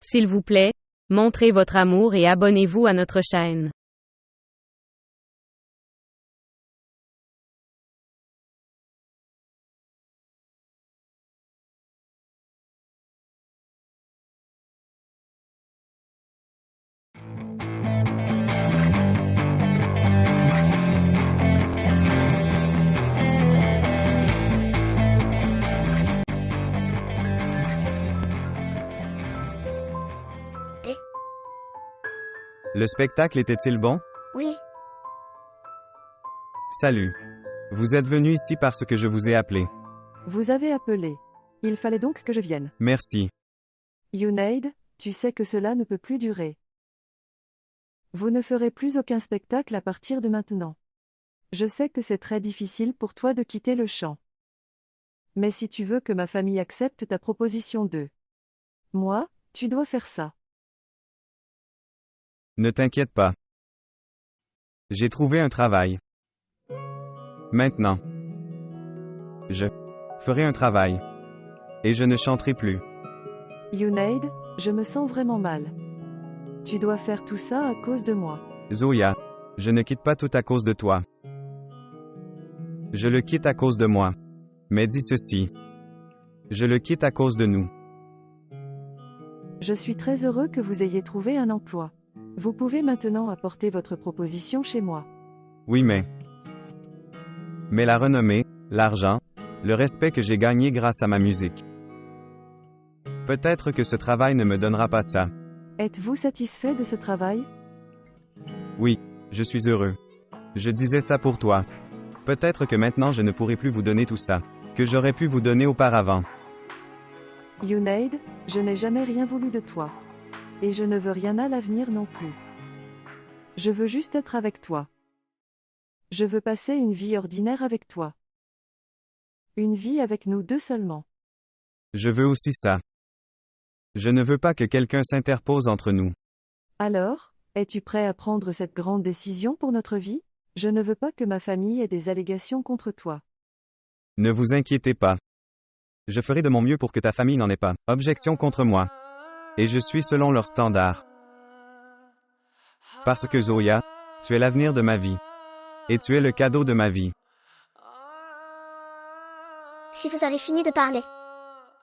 S'il vous plaît, montrez votre amour et abonnez-vous à notre chaîne. Le spectacle était-il bon? Oui, Salut. Vous êtes venu ici parce que je vous ai appelé. Vous avez appelé. Il fallait donc que je vienne. Merci. Junaid, tu sais que cela ne peut plus durer. Vous ne ferez plus aucun spectacle à partir de maintenant. Je sais que c'est très difficile pour toi de quitter le chant. Mais si tu veux que ma famille accepte ta proposition de moi, tu dois faire ça. Ne t'inquiète pas. J'ai trouvé un travail. Maintenant. Je ferai un travail. Et je ne chanterai plus. Junaid, je me sens vraiment mal. Tu dois faire tout ça à cause de moi. Zoya, je ne quitte pas tout à cause de toi. Je le quitte à cause de moi. Mais dis ceci. Je le quitte à cause de nous. Je suis très heureux que vous ayez trouvé un emploi. Vous pouvez maintenant apporter votre proposition chez moi. Oui mais la renommée, l'argent, le respect que j'ai gagné grâce à ma musique. Peut-être que ce travail ne me donnera pas ça. Êtes-vous satisfait de ce travail? Oui, je suis heureux. Je disais ça pour toi. Peut-être que maintenant je ne pourrai plus vous donner tout ça, que j'aurais pu vous donner auparavant. Junaid, je n'ai jamais rien voulu de toi. Et je ne veux rien à l'avenir non plus. Je veux juste être avec toi. Je veux passer une vie ordinaire avec toi. Une vie avec nous deux seulement. Je veux aussi ça. Je ne veux pas que quelqu'un s'interpose entre nous. Alors, es-tu prêt à prendre cette grande décision pour notre vie? Je ne veux pas que ma famille ait des allégations contre toi. Ne vous inquiétez pas. Je ferai de mon mieux pour que ta famille n'en ait pas objection contre moi. Et je suis selon leurs standards. Parce que Zoya, tu es l'avenir de ma vie. Et tu es le cadeau de ma vie. si vous avez fini de parler.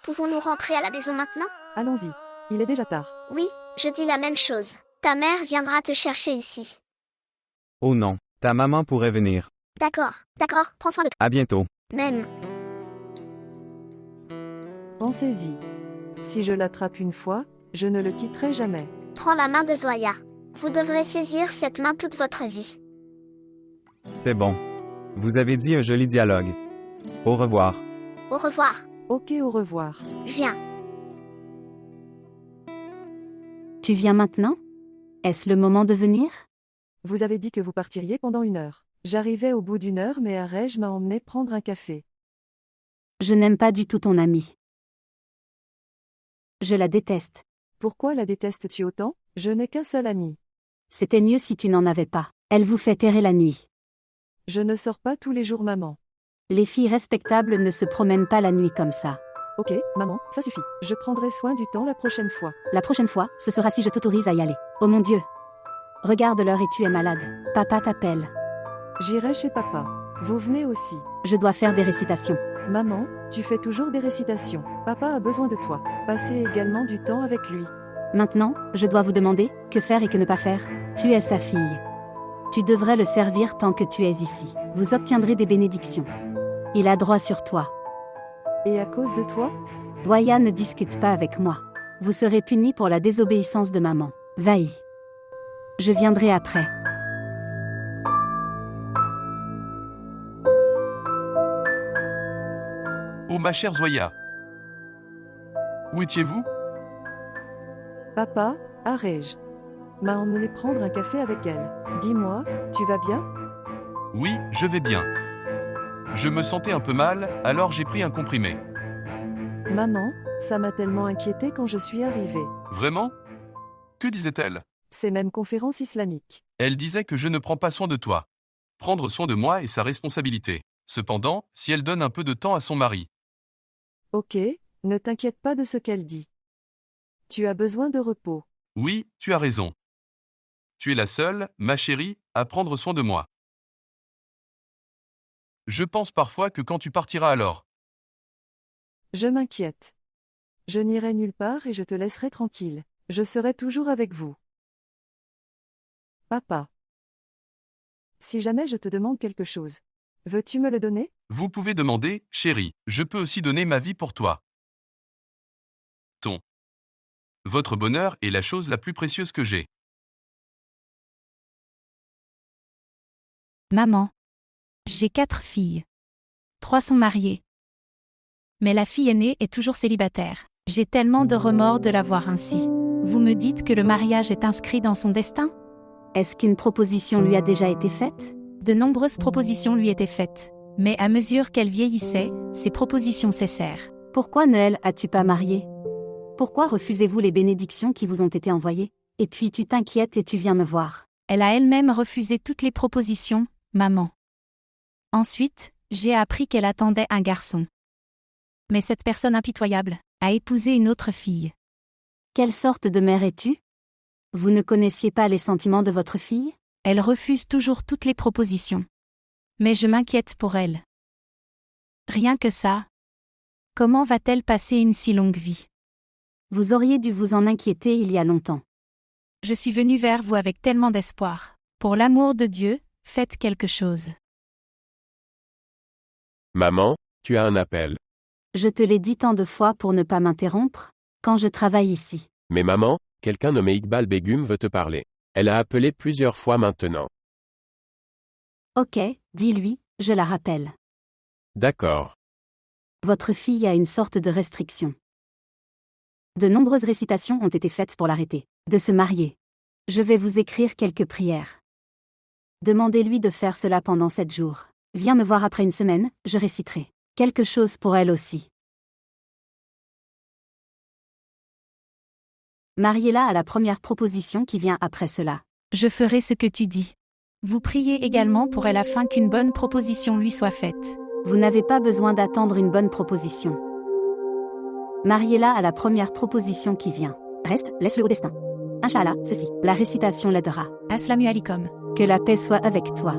Pouvons-nous rentrer à la maison maintenant? Allons-y. Il est déjà tard. Oui, je dis la même chose. Ta mère viendra te chercher ici. Oh non, ta maman pourrait venir. D'accord, prends soin de toi. À bientôt. Même. Pensez-y. Si je l'attrape une fois, je ne le quitterai jamais. Prends la main de Zoya. Vous devrez saisir cette main toute votre vie. C'est bon. Vous avez dit un joli dialogue. Au revoir. Au revoir. Ok, au revoir. Viens. Tu viens maintenant? Est-ce le moment de venir? Vous avez dit que vous partiriez pendant 1 heure. J'arrivais au bout d'1 heure mais Arej m'a emmené prendre un café. Je n'aime pas du tout ton amie. Je la déteste. Pourquoi la détestes-tu autant? Je n'ai qu'un seul ami. C'était mieux si tu n'en avais pas. Elle vous fait errer la nuit. Je ne sors pas tous les jours, maman. Les filles respectables ne se promènent pas la nuit comme ça. Ok, maman, ça suffit. Je prendrai soin du temps la prochaine fois. La prochaine fois, ce sera si je t'autorise à y aller. Oh mon Dieu! Regarde l'heure et tu es malade. Papa t'appelle. J'irai chez papa. Vous venez aussi. Je dois faire des récitations. Maman, tu fais toujours des récitations. Papa a besoin de toi. Passez également du temps avec lui. Maintenant, je dois vous demander, que faire et que ne pas faire? Tu es sa fille. Tu devrais le servir tant que tu es ici. Vous obtiendrez des bénédictions. Il a droit sur toi. Et à cause de toi? Zoya ne discute pas avec moi. Vous serez puni pour la désobéissance de maman. Va-y. Je viendrai après. Oh ma chère Zoya. Où étiez-vous? Papa, Arej m'a emmené prendre un café avec elle. Dis-moi, tu vas bien? Oui, je vais bien. Je me sentais un peu mal, alors j'ai pris un comprimé. Maman, ça m'a tellement inquiétée quand je suis arrivée. Vraiment? Que disait-elle? C'est même conférence islamique. Elle disait que je ne prends pas soin de toi. Prendre soin de moi est sa responsabilité. Cependant, si elle donne un peu de temps à son mari. Ok, ne t'inquiète pas de ce qu'elle dit. Tu as besoin de repos. Oui, tu as raison. Tu es la seule, ma chérie, à prendre soin de moi. Je pense parfois que quand tu partiras alors. Je m'inquiète. Je n'irai nulle part et je te laisserai tranquille. Je serai toujours avec vous. Papa. Si jamais je te demande quelque chose, veux-tu me le donner? Vous pouvez demander, chérie, je peux aussi donner ma vie pour toi. Votre bonheur est la chose la plus précieuse que j'ai. Maman. J'ai 4 filles. 3 sont mariées. Mais la fille aînée est toujours célibataire. J'ai tellement de remords de la voir ainsi. Vous me dites que le mariage est inscrit dans son destin? Est-ce qu'une proposition lui a déjà été faite? De nombreuses propositions lui étaient faites. Mais à mesure qu'elle vieillissait, ces propositions cessèrent. Pourquoi Noël as-tu pas marié? Pourquoi refusez-vous les bénédictions qui vous ont été envoyées? Et puis tu t'inquiètes et tu viens me voir. Elle a elle-même refusé toutes les propositions, maman. Ensuite, j'ai appris qu'elle attendait un garçon. Mais cette personne impitoyable a épousé une autre fille. Quelle sorte de mère es-tu? Vous ne connaissiez pas les sentiments de votre fille? Elle refuse toujours toutes les propositions. Mais je m'inquiète pour elle. Rien que ça. Comment va-t-elle passer une si longue vie? Vous auriez dû vous en inquiéter il y a longtemps. Je suis venue vers vous avec tellement d'espoir. Pour l'amour de Dieu, faites quelque chose. Maman, tu as un appel. Je te l'ai dit tant de fois pour ne pas m'interrompre, quand je travaille ici. Mais maman, quelqu'un nommé Iqbal Begum veut te parler. Elle a appelé plusieurs fois maintenant. Ok, dis-lui, je la rappelle. D'accord. Votre fille a une sorte de restriction. De nombreuses récitations ont été faites pour l'arrêter de se marier. Je vais vous écrire quelques prières. Demandez-lui de faire cela pendant 7 jours. Viens me voir après une semaine, je réciterai quelque chose pour elle aussi. Mariez-la à la première proposition qui vient après cela. Je ferai ce que tu dis. Vous priez également pour elle afin qu'une bonne proposition lui soit faite. Vous n'avez pas besoin d'attendre une bonne proposition. Mariez-la à la première proposition qui vient. Reste, laisse-le au destin. Inch'Allah, ceci, la récitation l'aidera. Assalamu alaikum. Que la paix soit avec toi.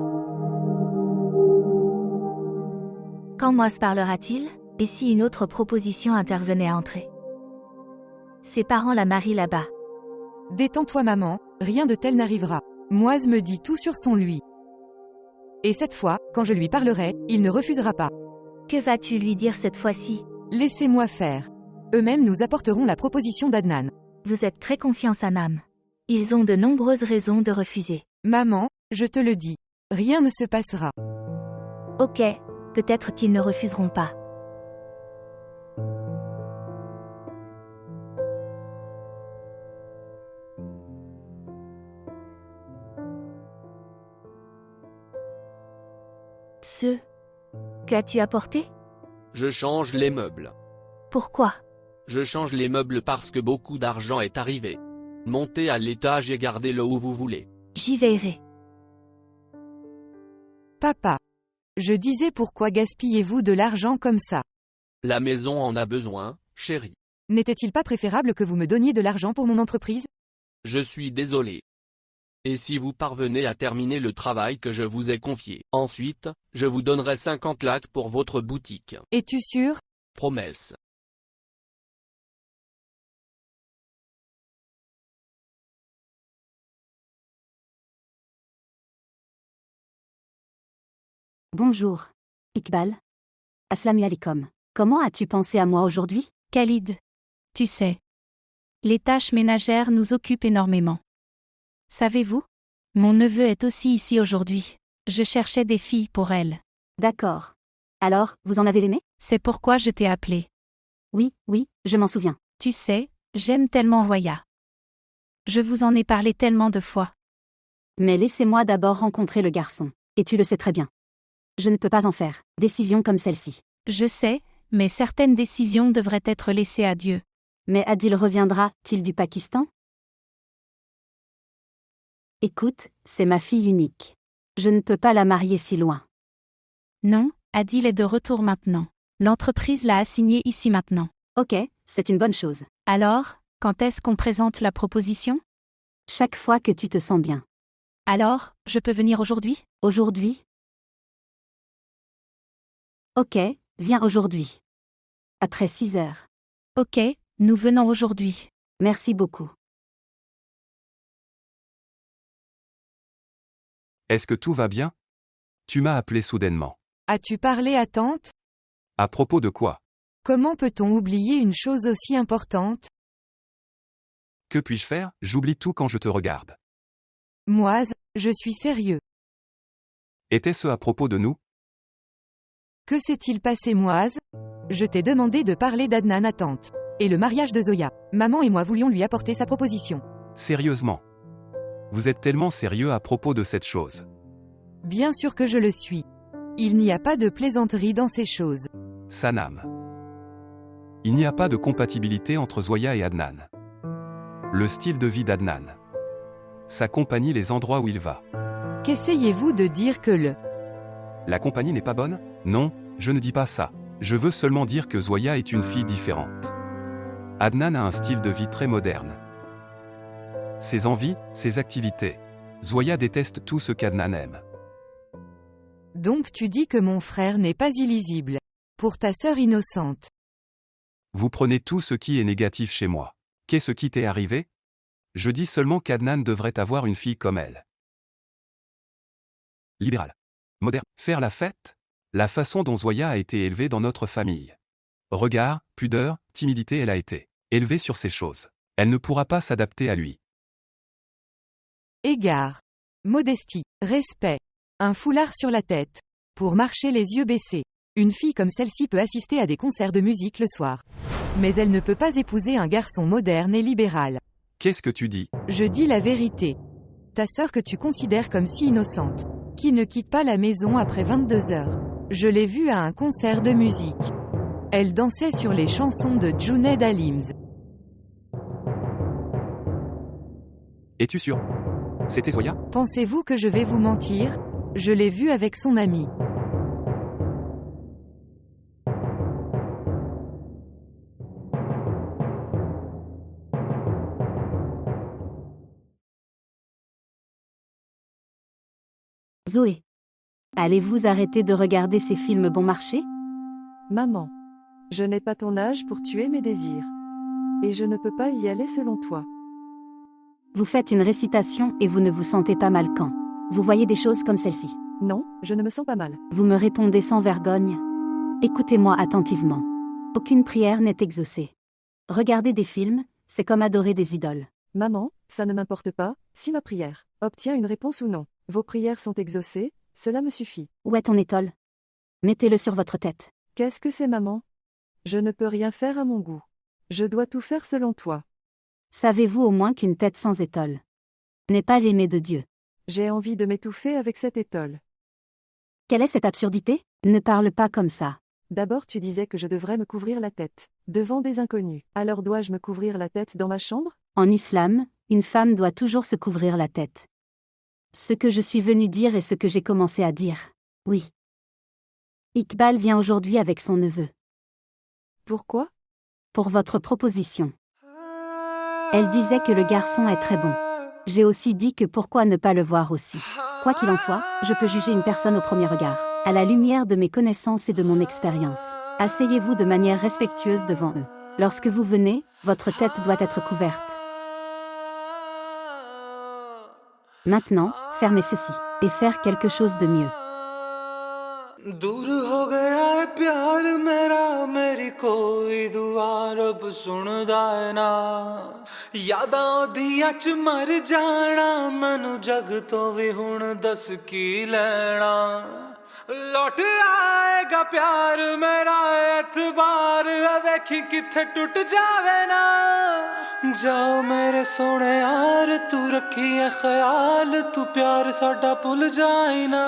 Quand Moise parlera-t-il, et si une autre proposition intervenait à entrer? Ses parents la marient là-bas. Détends-toi maman, rien de tel n'arrivera. Moise me dit tout sur son lui. Et cette fois, quand je lui parlerai, il ne refusera pas. Que vas-tu lui dire cette fois-ci? Laissez-moi faire. Eux-mêmes nous apporteront la proposition d'Adnan. Vous êtes très confiant Sanam. Ils ont de nombreuses raisons de refuser. Maman, je te le dis. Rien ne se passera. Ok, peut-être qu'ils ne refuseront pas. Qu'as-tu apporté? Je change les meubles. Pourquoi? Je change les meubles parce que beaucoup d'argent est arrivé. Montez à l'étage et gardez-le où vous voulez. J'y veillerai. Papa. Je disais pourquoi gaspillez-vous de l'argent comme ça? La maison en a besoin, chérie. N'était-il pas préférable que vous me donniez de l'argent pour mon entreprise? Je suis désolé. Et si vous parvenez à terminer le travail que je vous ai confié, ensuite, je vous donnerai 50 lakhs pour votre boutique. Es-tu sûr? Promesse. Bonjour. Iqbal. Assalamu alaikum. Comment as-tu pensé à moi aujourd'hui? Khalid. Tu sais. Les tâches ménagères nous occupent énormément. Savez-vous? Mon neveu est aussi ici aujourd'hui. Je cherchais des filles pour elle. D'accord. Alors, vous en avez aimé? C'est pourquoi je t'ai appelé. Oui, je m'en souviens. Tu sais, j'aime tellement Voya. Je vous en ai parlé tellement de fois. Mais laissez-moi d'abord rencontrer le garçon. Et tu le sais très bien. Je ne peux pas en faire décision comme celle-ci. Je sais, mais certaines décisions devraient être laissées à Dieu. Mais Adil reviendra-t-il du Pakistan? Écoute, c'est ma fille unique. Je ne peux pas la marier si loin. Non, Adil est de retour maintenant. L'entreprise l'a assigné ici maintenant. Ok, c'est une bonne chose. Alors, Quand est-ce qu'on présente la proposition? Chaque fois que tu te sens bien. Alors, je peux venir aujourd'hui? Aujourd'hui? Ok, viens aujourd'hui. Après 6 heures. Ok, nous venons aujourd'hui. Merci beaucoup. Est-ce que tout va bien? Tu m'as appelé soudainement. As-tu parlé à tante? À propos de quoi? Comment peut-on oublier une chose aussi importante? Que puis-je faire? J'oublie tout quand je te regarde. Moise, je suis sérieux. Était-ce à propos de nous? Que s'est-il passé, Moise? Je t'ai demandé de parler d'Adnan à tante. Et le mariage de Zoya. Maman et moi voulions lui apporter sa proposition. Sérieusement. Vous êtes tellement sérieux à propos de cette chose. Bien sûr que je le suis. Il n'y a pas de plaisanterie dans ces choses. Sanam. Il n'y a pas de compatibilité entre Zoya et Adnan. Le style de vie d'Adnan. Sa compagnie, les endroits où il va. Qu'essayez-vous de dire que La compagnie n'est pas bonne? Non, je ne dis pas ça. Je veux seulement dire que Zoya est une fille différente. Adnan a un style de vie très moderne. Ses envies, ses activités. Zoya déteste tout ce qu'Adnan aime. Donc tu dis que mon frère n'est pas illisible. Pour ta sœur innocente. Vous prenez tout ce qui est négatif chez moi. Qu'est-ce qui t'est arrivé? Je dis seulement qu'Adnan devrait avoir une fille comme elle. Libéral. Moderne. Faire la fête? La façon dont Zoya a été élevée dans notre famille. Regard, pudeur, timidité, elle a été élevée sur ces choses. Elle ne pourra pas s'adapter à lui. Égard. Modestie. Respect. Un foulard sur la tête. Pour marcher les yeux baissés. Une fille comme celle-ci peut assister à des concerts de musique le soir. Mais elle ne peut pas épouser un garçon moderne et libéral. Qu'est-ce que tu dis? Je dis la vérité. Ta sœur que tu considères comme si innocente. Qui ne quitte pas la maison après 22 heures. Je l'ai vue à un concert de musique. Elle dansait sur les chansons de Junaid Alims. Es-tu sûr? C'était Zoya? Pensez-vous que je vais vous mentir? Je l'ai vue avec son ami. Zoé. Allez-vous arrêter de regarder ces films bon marché? Maman. Je n'ai pas ton âge pour tuer mes désirs. Et je ne peux pas y aller selon toi. Vous faites une récitation et vous ne vous sentez pas mal quand vous voyez des choses comme celle-ci. Non, je ne me sens pas mal. Vous me répondez sans vergogne. Écoutez-moi attentivement. Aucune prière n'est exaucée. Regarder des films, c'est comme adorer des idoles. Maman, ça ne m'importe pas, si ma prière obtient une réponse ou non. Vos prières sont exaucées, cela me suffit. Où est ton étole? Mettez-le sur votre tête. Qu'est-ce que c'est, maman? Je ne peux rien faire à mon goût. Je dois tout faire selon toi. Savez-vous au moins qu'une tête sans étole n'est pas l'aimée de Dieu? J'ai envie de m'étouffer avec cette étole. Quelle est cette absurdité? Ne parle pas comme ça. D'abord tu disais que je devrais me couvrir la tête, devant des inconnus. Alors dois-je me couvrir la tête dans ma chambre? En islam, une femme doit toujours se couvrir la tête. Ce que je suis venu dire et ce que j'ai commencé à dire. Oui. Iqbal vient aujourd'hui avec son neveu. Pourquoi? Pour votre proposition. Elle disait que le garçon est très bon. J'ai aussi dit que pourquoi ne pas le voir aussi. Quoi qu'il en soit, je peux juger une personne au premier regard, à la lumière de mes connaissances et de mon expérience. Asseyez-vous de manière respectueuse devant eux. Lorsque vous venez, votre tête doit être couverte. Maintenant, fermez ceci, et faire quelque chose de mieux. दूर हो गया है प्यार मेरा मेरी कोई दुआ रब सुनदा है ना यादां दियां च मर जाना मैनू जग तो भी हुण दस की लेना लौट आएगा प्यार मेरा एतबार वेखी किथे टुट जावे ना जाओ मेरे सोने यार तू रखी है ख्याल तू प्यार साडा भुल जाए ना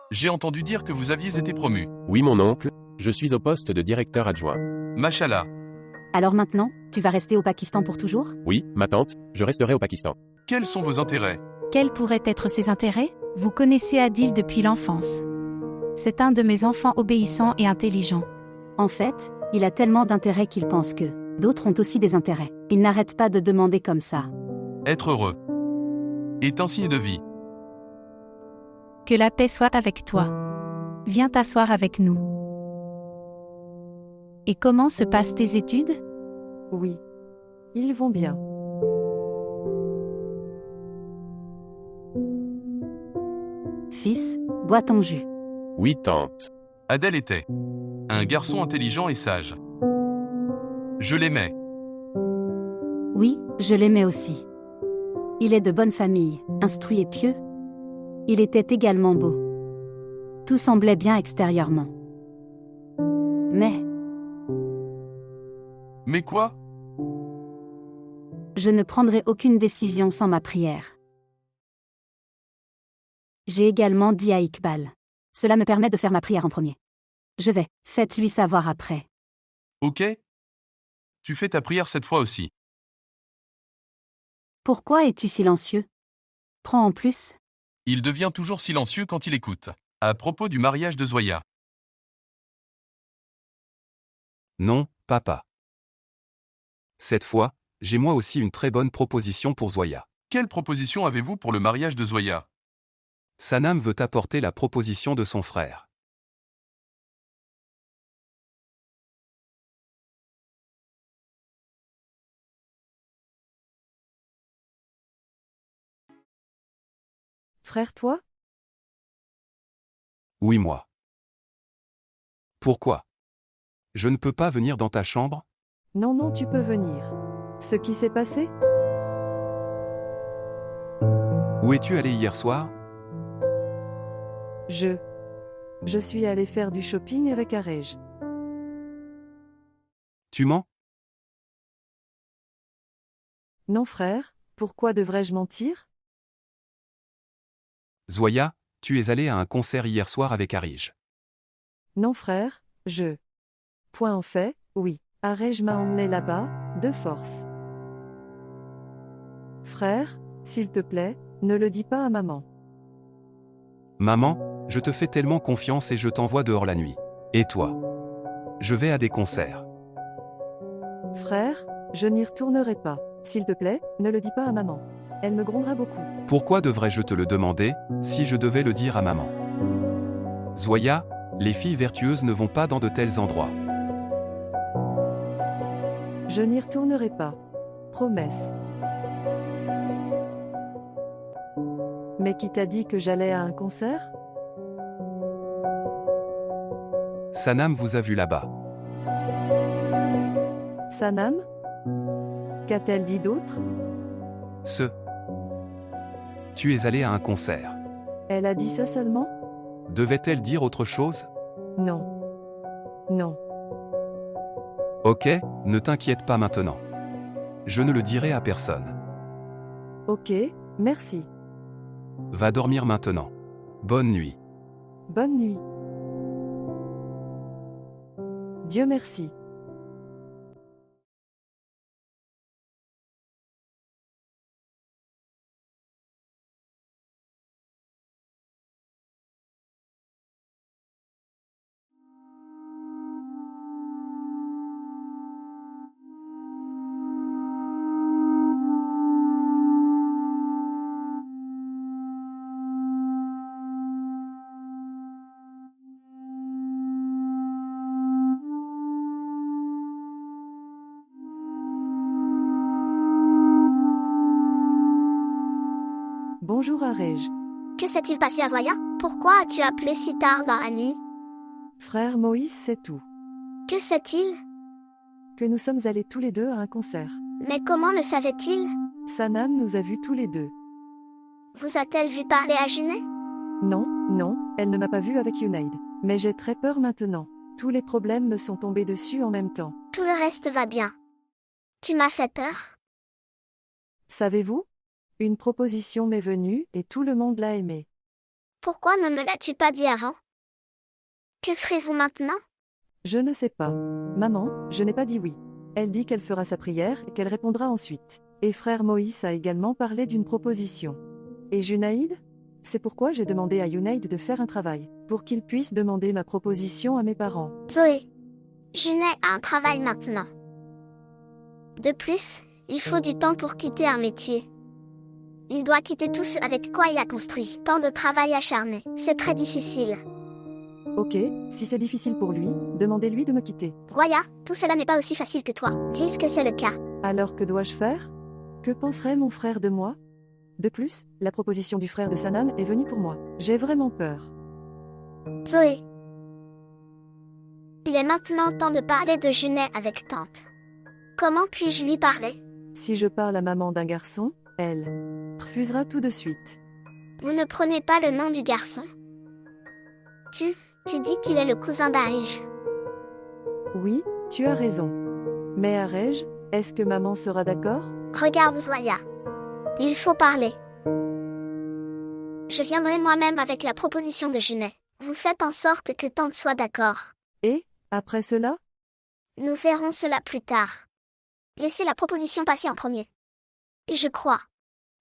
J'ai entendu dire que vous aviez été promu. Oui mon oncle, je suis au poste de directeur adjoint. Mashallah. Alors maintenant, tu vas rester au Pakistan pour toujours? Oui, ma tante, je resterai au Pakistan. Quels sont vos intérêts? Quels pourraient être ses intérêts? Vous connaissez Adil depuis l'enfance. C'est un de mes enfants obéissants et intelligents. En fait, il a tellement d'intérêts qu'il pense que d'autres ont aussi des intérêts. Il n'arrête pas de demander comme ça. Être heureux est un signe de vie. Que la paix soit avec toi. Viens t'asseoir avec nous. Et comment se passent tes études? Oui. Ils vont bien. Fils, bois ton jus. Oui, tante. Adèle était un garçon intelligent et sage. Je l'aimais. Oui, je l'aimais aussi. Il est de bonne famille, instruit et pieux. Il était également beau. Tout semblait bien extérieurement. Mais quoi? Je ne prendrai aucune décision sans ma prière. J'ai également dit à Iqbal. Cela me permet de faire ma prière en premier. Je vais, faites-lui savoir après. Ok. Tu fais ta prière cette fois aussi. Pourquoi es-tu silencieux? Prends en plus. Il devient toujours silencieux quand il écoute. À propos du mariage de Zoya. Non, papa. Cette fois, j'ai moi aussi une très bonne proposition pour Zoya. Quelle proposition avez-vous pour le mariage de Zoya? Sanam veut apporter la proposition de son frère. Frère toi? Oui, moi. Pourquoi? Je ne peux pas venir dans ta chambre? Non, non, tu peux venir. Ce qui s'est passé? Où es-tu allé hier soir? Je suis allé faire du shopping avec Arej. Tu mens? Non frère, pourquoi devrais-je mentir? Zoya, tu es allé à un concert hier soir avec Arij. Non frère, Point en fait, oui. Arej m'a emmené là-bas, de force. Frère, s'il te plaît, ne le dis pas à maman. Maman, je te fais tellement confiance et je t'envoie dehors la nuit. Et toi? Je vais à des concerts. Frère, je n'y retournerai pas. S'il te plaît, ne le dis pas à maman. Elle me grondera beaucoup. Pourquoi devrais-je te le demander, si je devais le dire à maman? Zoya, les filles vertueuses ne vont pas dans de tels endroits. Je n'y retournerai pas. Promesse. Mais qui t'a dit que j'allais à un concert? Sanam vous a vu là-bas. Sanam? Qu'a-t-elle dit d'autre? Tu es allé à un concert. Elle a dit ça seulement? Devait-elle dire autre chose? Non. Non. Ok, ne t'inquiète pas maintenant. Je ne le dirai à personne. Ok, merci. Va dormir maintenant. Bonne nuit. Bonne nuit. Dieu merci. Bonjour Arej. Que s'est-il passé à Zoya? Pourquoi as-tu appelé si tard dans la nuit? Frère Moïse sait tout. Que sait-il? Que nous sommes allés tous les deux à un concert. Mais comment le savait-il? Sanam nous a vus tous les deux. Vous a-t-elle vu parler à Juné? Non, non, elle ne m'a pas vu avec Yunaid. Mais j'ai très peur maintenant. Tous les problèmes me sont tombés dessus en même temps. Tout le reste va bien. Tu m'as fait peur. Savez-vous? Une proposition m'est venue et tout le monde l'a aimée. Pourquoi ne me l'as-tu pas dit avant? Que ferez-vous maintenant? Je ne sais pas. Maman, je n'ai pas dit oui. Elle dit qu'elle fera sa prière et qu'elle répondra ensuite. Et frère Moïse a également parlé d'une proposition. Et Junaïd? C'est pourquoi j'ai demandé à Junaid de faire un travail, pour qu'il puisse demander ma proposition à mes parents. Zoé, Junaid a un travail maintenant. De plus, il faut du temps pour quitter un métier. Il doit quitter tout ce avec quoi il a construit. Tant de travail acharné. C'est très difficile. Ok, si c'est difficile pour lui, demandez-lui de me quitter. Roya, tout cela n'est pas aussi facile que toi. Dis que c'est le cas. Alors que dois-je faire? Que penserait mon frère de moi? De plus, la proposition du frère de Sanam est venue pour moi. J'ai vraiment peur. Zoé. Il est maintenant temps de parler de Junaid avec tante. Comment puis-je lui parler? Si je parle à maman d'un garçon, elle refusera tout de suite. Vous ne prenez pas le nom du garçon? Tu dis qu'il est le cousin d'Arej. Oui, tu as raison. Mais Arej, est-ce que maman sera d'accord? Regarde Zoya. Il faut parler. Je viendrai moi-même avec la proposition de Junaid. Vous faites en sorte que tante soit d'accord. Et, après cela? Nous verrons cela plus tard. Laissez la proposition passer en premier. Et je crois.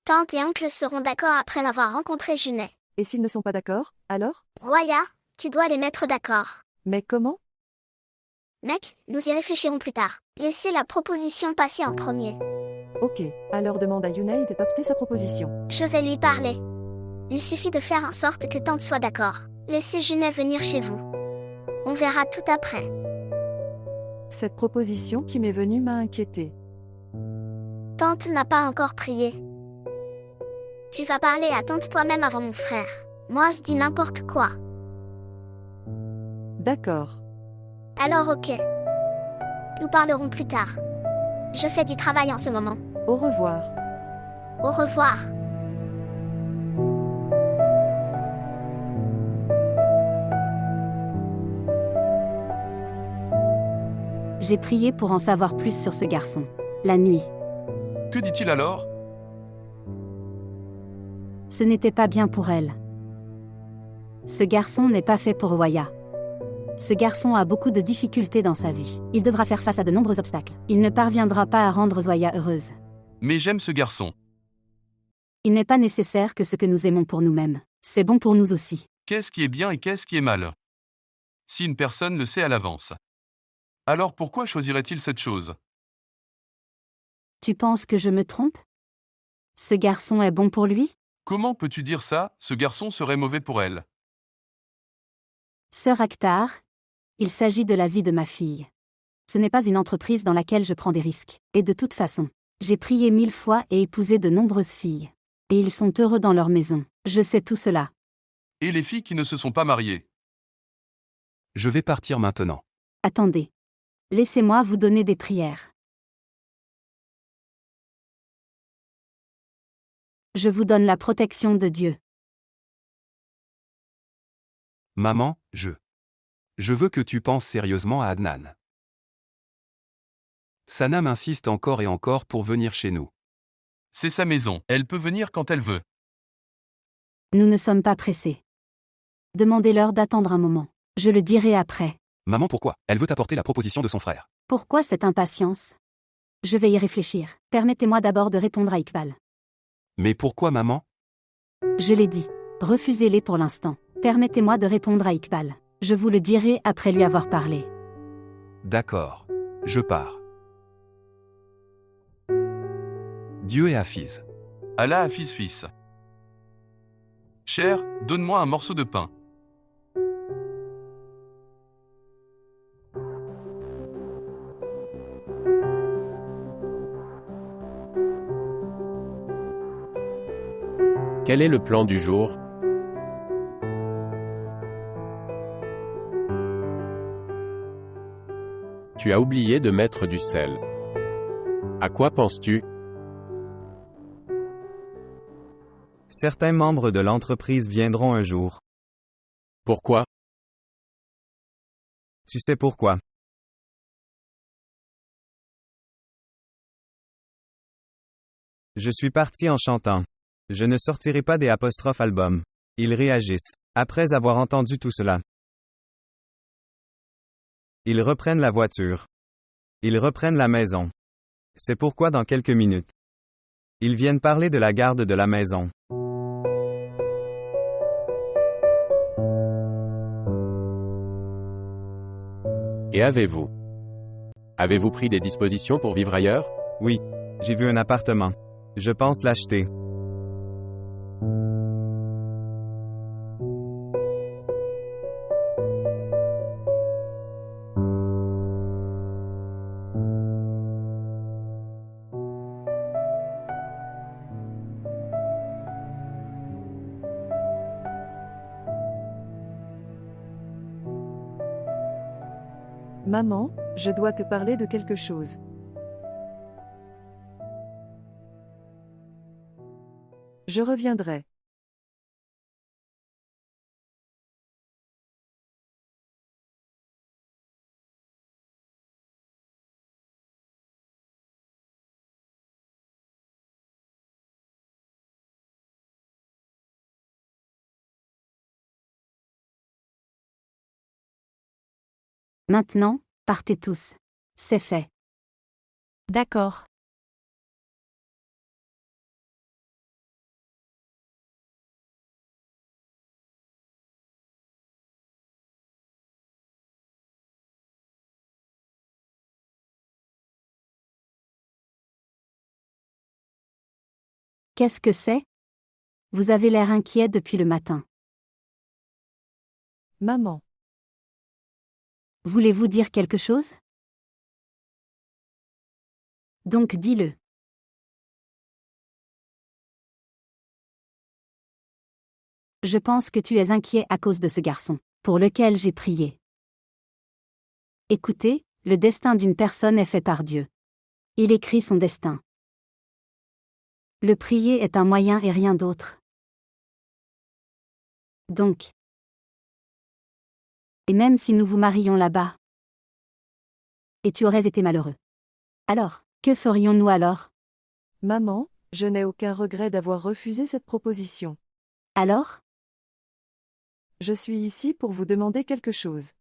Tante et oncle seront d'accord après l'avoir rencontré Junaid. Et s'ils ne sont pas d'accord, alors? Roya, tu dois les mettre d'accord. Mais comment? Mec, nous y réfléchirons plus tard. Laissez la proposition passer en premier. Ok, alors demande à Junaid d'adopter sa proposition. Je vais lui parler. Il suffit de faire en sorte que tante soit d'accord. Laissez Junaid venir chez vous. On verra tout après. Cette proposition qui m'est venue m'a inquiétée. Tante n'a pas encore prié. Tu vas parler à tante toi-même avant mon frère. Moi je dis n'importe quoi. D'accord. Alors ok. Nous parlerons plus tard. Je fais du travail en ce moment. Au revoir. Au revoir. J'ai prié pour en savoir plus sur ce garçon. La nuit. Que dit-il alors? Ce n'était pas bien pour elle. Ce garçon n'est pas fait pour Roya. Ce garçon a beaucoup de difficultés dans sa vie. Il devra faire face à de nombreux obstacles. Il ne parviendra pas à rendre Zoya heureuse. Mais j'aime ce garçon. Il n'est pas nécessaire que ce que nous aimons pour nous-mêmes. C'est bon pour nous aussi. Qu'est-ce qui est bien et qu'est-ce qui est mal? Si une personne le sait à l'avance. Alors pourquoi choisirait-il cette chose? Tu penses que je me trompe? Ce garçon est bon pour lui? Comment peux-tu dire ça? Ce garçon serait mauvais pour elle. Sœur Akhtar, il s'agit de la vie de ma fille. Ce n'est pas une entreprise dans laquelle je prends des risques. Et de toute façon, j'ai prié 1000 fois et épousé de nombreuses filles. Et ils sont heureux dans leur maison. Je sais tout cela. Et les filles qui ne se sont pas mariées? Je vais partir maintenant. Attendez. Laissez-moi vous donner des prières. Je vous donne la protection de Dieu. Maman, je veux que tu penses sérieusement à Adnan. Sanam insiste encore et encore pour venir chez nous. C'est sa maison, elle peut venir quand elle veut. Nous ne sommes pas pressés. Demandez-leur d'attendre un moment. Je le dirai après. Maman, pourquoi? Elle veut apporter la proposition de son frère. Pourquoi cette impatience? Je vais y réfléchir. Permettez-moi d'abord de répondre à Iqbal. Mais pourquoi, maman? Je l'ai dit. Refusez-les pour l'instant. Permettez-moi de répondre à Iqbal. Je vous le dirai après lui avoir parlé. D'accord. Je pars. Dieu et Hafiz. Allah Hafiz fils. Cher, donne-moi un morceau de pain. Quel est le plan du jour? Tu as oublié de mettre du sel. À quoi penses-tu? Certains membres de l'entreprise viendront un jour. Pourquoi? Tu sais pourquoi? Je suis parti en chantant. Je ne sortirai pas des apostrophes albums. Ils réagissent. Après avoir entendu tout cela. Ils reprennent la voiture. Ils reprennent la maison. C'est pourquoi dans quelques minutes. Ils viennent parler de la garde de la maison. Et avez-vous pris des dispositions pour vivre ailleurs? Oui, j'ai vu un appartement. Je pense l'acheter. Maman, je dois te parler de quelque chose. Je reviendrai. Maintenant, partez tous. C'est fait. D'accord. Qu'est-ce que c'est? Vous avez l'air inquiet depuis le matin. Maman. Voulez-vous dire quelque chose? Donc dis-le. Je pense que tu es inquiet à cause de ce garçon, pour lequel j'ai prié. Écoutez, le destin d'une personne est fait par Dieu. Il écrit son destin. Le prier est un moyen et rien d'autre. Donc, et même si nous vous marions là-bas, et tu aurais été malheureux. Alors, que ferions-nous alors? Maman, je n'ai aucun regret d'avoir refusé cette proposition. Alors? Je suis ici pour vous demander quelque chose.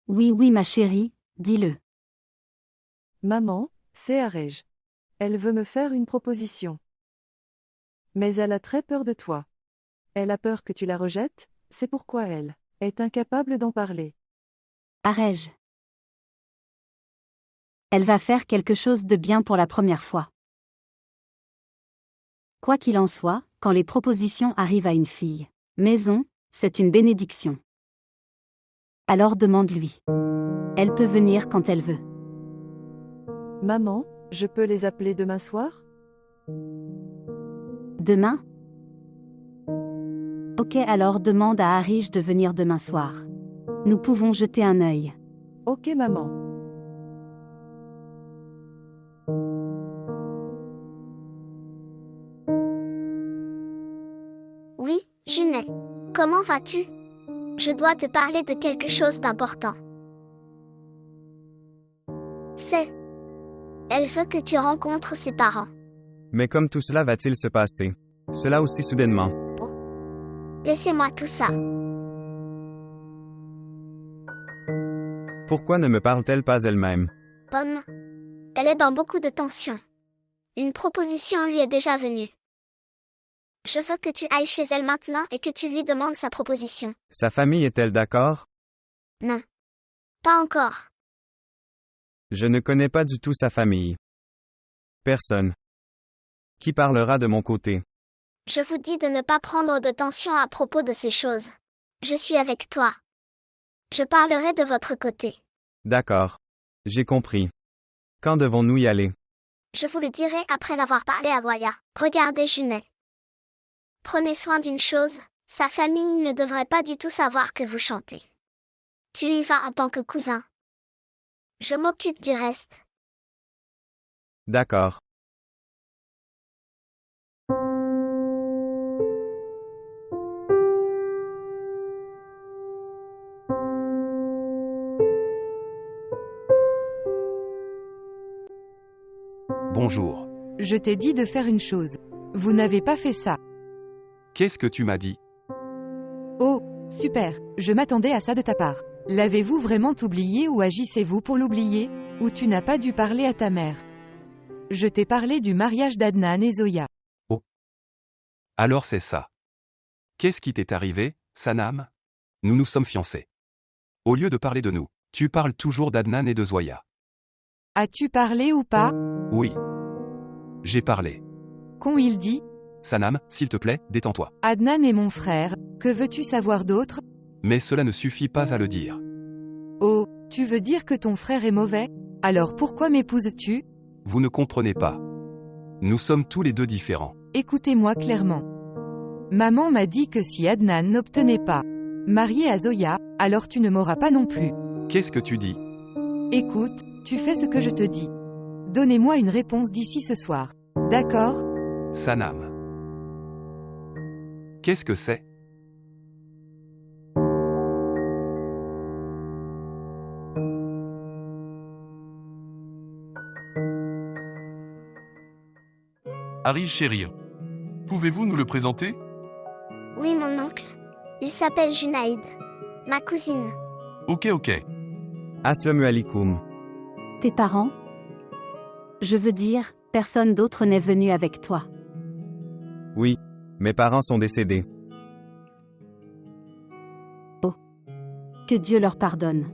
Oui, oui, ma chérie, dis-le. Maman, c'est Arej. Elle veut me faire une proposition. Mais elle a très peur de toi. Elle a peur que tu la rejettes, c'est pourquoi elle est incapable d'en parler. Arej. Elle va faire quelque chose de bien pour la première fois. Quoi qu'il en soit, quand les propositions arrivent à une fille, maison, c'est une bénédiction. Alors demande-lui. Elle peut venir quand elle veut. Maman, je peux les appeler demain soir? Demain? Ok, alors demande à Arij de venir demain soir. Nous pouvons jeter un œil. Ok, maman. Oui, Junet. Comment vas-tu? Je dois te parler de quelque chose d'important. Elle veut que tu rencontres ses parents. Mais comme tout cela va-t-il se passer? Cela aussi soudainement. Laissez-moi tout ça. Pourquoi ne me parle-t-elle pas elle-même? Pomme. Elle est dans beaucoup de tension. Une proposition lui est déjà venue. Je veux que tu ailles chez elle maintenant et que tu lui demandes sa proposition. Sa famille est-elle d'accord? Non. Pas encore. Je ne connais pas du tout sa famille. Personne. Qui parlera de mon côté? Je vous dis de ne pas prendre de tension à propos de ces choses. Je suis avec toi. Je parlerai de votre côté. D'accord. J'ai compris. Quand devons-nous y aller? Je vous le dirai après avoir parlé à Voya. Regardez Junet. Prenez soin d'une chose, sa famille ne devrait pas du tout savoir que vous chantez. Tu y vas en tant que cousin. Je m'occupe du reste. D'accord. Bonjour. Je t'ai dit de faire une chose. Vous n'avez pas fait ça. Qu'est-ce que tu m'as dit? Oh, super, je m'attendais à ça de ta part. L'avez-vous vraiment oublié ou agissez-vous pour l'oublier? Ou tu n'as pas dû parler à ta mère? Je t'ai parlé du mariage d'Adnan et Zoya. Oh. Alors c'est ça. Qu'est-ce qui t'est arrivé, Sanam? Nous nous sommes fiancés. Au lieu de parler de nous, Tu parles toujours d'Adnan et de Zoya. As-tu parlé ou pas? Oui. J'ai parlé. Qu'ont ils dit? Sanam, s'il te plaît, détends-toi. Adnan est mon frère, que veux-tu savoir d'autre? Mais cela ne suffit pas à le dire. Oh, tu veux dire que ton frère est mauvais? Alors pourquoi m'épouses-tu? Vous ne comprenez pas. Nous sommes tous les deux différents. Écoutez-moi clairement. Maman m'a dit que si Adnan n'obtenait pas marié à Zoya, alors tu ne m'auras pas non plus. Qu'est-ce que tu dis? Écoute, tu fais ce que je te dis. Donnez-moi une réponse d'ici ce soir. D'accord? Sanam. Qu'est-ce que c'est? Arish chéri. Pouvez-vous nous le présenter? Oui, mon oncle. Il s'appelle Junaïd. Ma cousine. Ok. Assalamu alaikum. Tes parents? Je veux dire, personne d'autre n'est venu avec toi. Oui, mes parents sont décédés. Oh. Que Dieu leur pardonne.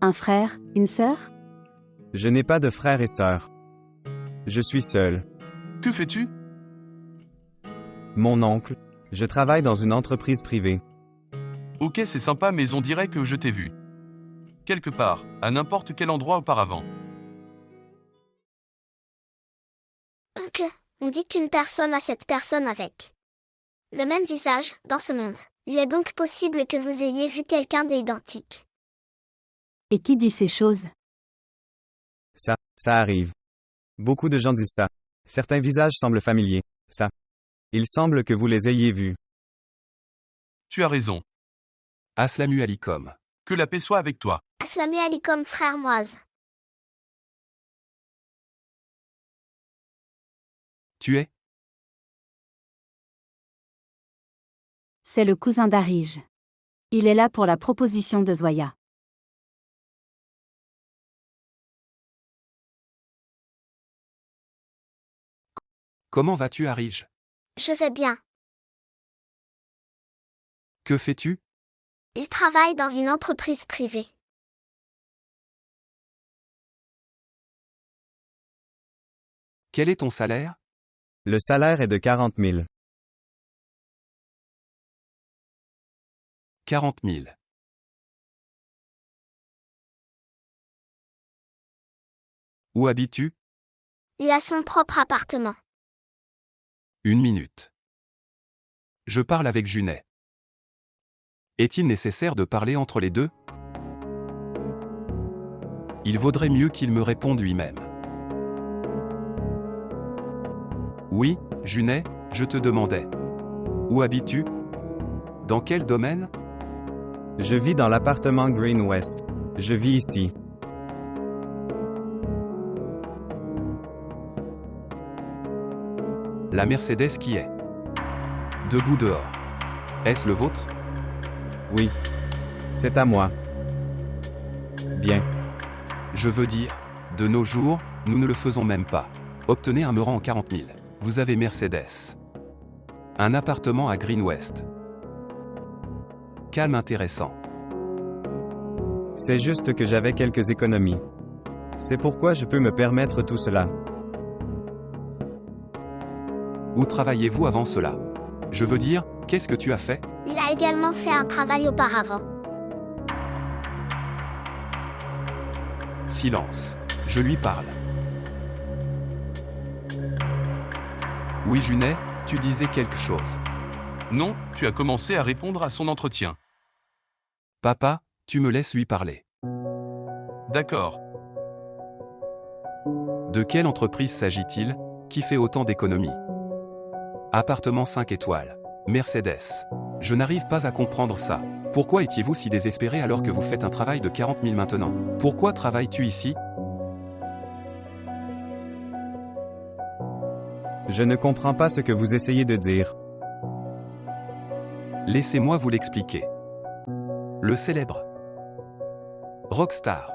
Un frère, une sœur? Je n'ai pas de frères et sœurs. Je suis seul. Que fais-tu? Mon oncle, je travaille dans une entreprise privée. Ok, c'est sympa, mais on dirait que je t'ai vu. Quelque part, à n'importe quel endroit auparavant. Oncle, on dit qu'une personne a cette personne avec le même visage dans ce monde. Il est donc possible que vous ayez vu quelqu'un d'identique. Et qui dit ces choses? Ça arrive. Beaucoup de gens disent ça. Certains visages semblent familiers. Ça. Il semble que vous les ayez vus. Tu as raison. Assalamu alaikum. Que la paix soit avec toi. Assalamu alaikum, frère Moise. Tu es? C'est le cousin d'Arij. Il est là pour la proposition de Zoya. Comment vas-tu, Arish? Je vais bien. Que fais-tu? Il travaille dans une entreprise privée. Quel est ton salaire? Le salaire est de 40 000. 40 000. Où habites-tu? Il a son propre appartement. 1 minute. Je parle avec Junet. Est-il nécessaire de parler entre les deux? Il vaudrait mieux qu'il me réponde lui-même. Oui, Junet, je te demandais. Où habites-tu? Dans quel domaine? Je vis dans l'appartement Green West. Je vis ici. La Mercedes qui est debout dehors. Est-ce le vôtre? Oui. C'est à moi. Bien. Je veux dire, de nos jours, nous ne le faisons même pas. Obtenez un me rend en 40 000. Vous avez Mercedes. Un appartement à Green West. Calme intéressant. C'est juste que j'avais quelques économies. C'est pourquoi je peux me permettre tout cela. Où travailliez-vous avant cela? Je veux dire, qu'est-ce que tu as fait? Il a également fait un travail auparavant. Silence. Je lui parle. Oui, Junet, tu disais quelque chose. Non, tu as commencé à répondre à son entretien. Papa, tu me laisses lui parler. D'accord. De quelle entreprise s'agit-il, qui fait autant d'économies? Appartement 5 étoiles. Mercedes. Je n'arrive pas à comprendre ça. Pourquoi étiez-vous si désespéré alors que vous faites un travail de 40 000 maintenant? Pourquoi travailles-tu ici? Je ne comprends pas ce que vous essayez de dire. Laissez-moi vous l'expliquer. Le célèbre rockstar